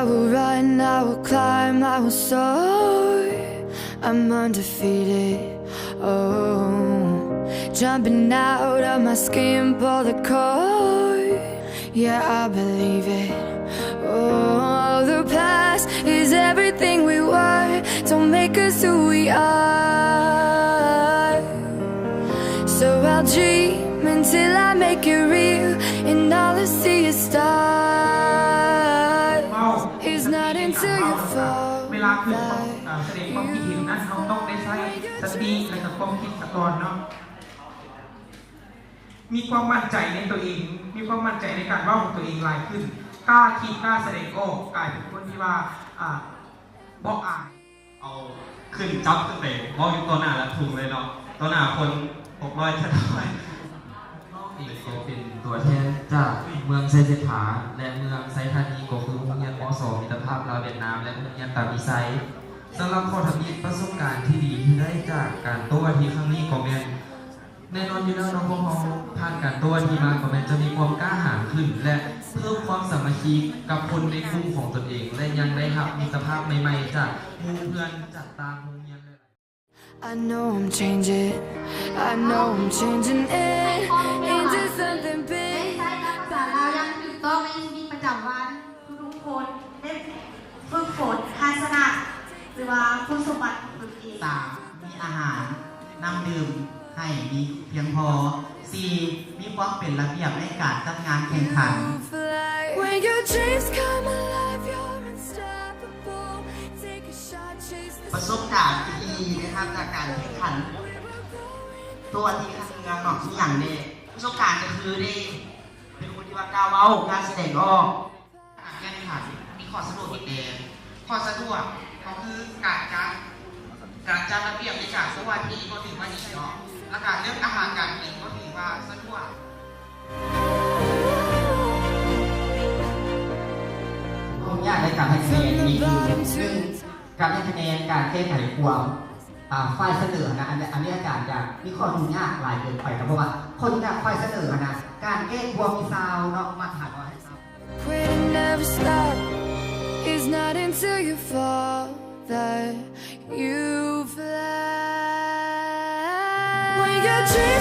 will run, I will climb, I will soar. I'm undefeated. Oh, jumping out of my skin, pull the cord. Yeah, I believe it. Oh, the past is everything we were. Don't make us who we are. So I'll dream until I make it real, and all I see is stars. It's not until you fall เวลาคือแสดงความคิดเห็นนั้นเราต้องได้ใช้สติและกับความคิดตะกอนเนาะมีความมั่นใจในตัวเองมีความมั่นใจในการว่าของตัวเองหลายขึ้นกล้าคิดกล้าแสดงออกกลายเป็นคนที่ว่าบอกอ่านเอาขึ้นจับขึ้นไปมองอยู่ตัวหน้าแล้วถูกเลยเนาะตัวหน้าคน600จะได้อีกก็เป็นตัวแทนจากเมืองไซเซถาและเมืองไซธานีก็คือโรงเรียนม.2 มิตรภาพลาวเวียดนามและโรงเรียนตามิไซสำหรับข้อทำอิฐประสบการณ์ที่ดีที่ได้จากการโต้วาทีครั้งนี้ก็แม่นแน่นอนอยู่แล้วน้องพวกเราผ่านการโต้วาทีมาก็แม่นจะมีความกล้าหาญขึ้นและเพิ่มความสามัคคีกับคนในกลุ่มของตนเองและยังได้รับมิตรภาพใหม่ๆจากหมู่เพื่อนจากต่างโรงเรียนเลย I know I'm changing, I know I'm changing it into something big. สารายังถูกต้องในชีวิตประจำวันทุกคนได้ฝึกฝนทัศนะหรือว่าคุณสมบัติของตนเอง 3. มีอาหารน้ำดื่มให้มีเพียงพอ 4. มีความเป็นระเบียบในการจัดงานแข่งขัน When your dreams come alive, you're unstoppable. Take a shot, chase the ประสบการณ์ที่ดีนะครับจากการแข่งขันตัวที่ทำงานหนอกทุกอย่างเนี่ยประสบการณ์ก็คือได้เป็นคนที่ว่ากล้าเว้าการแสดงออกการแข่งขันมีข้อสะดวกอีกเองข้อสะดวกก็คือการจัดระเบียบในการสวัสดีก็ถือว่าดีเนาะและการเลือกอาหารการกินก็ถือว่าสะดวกผมอยากได้การให้คะแนนมีคือการให้คะแนนการแก้ไขความฝ่ายเสนอนะอันนี้อาจารย์อยากมีข้อยุ่งยากหลายเกินไปนะเพราะว่าคนอยากฝ่ายเสนอนะการแก้ความมีซาวเนาะมาถามว่าให้ซาว Quit and never stop. It's not until you fall that you fly. When your dreams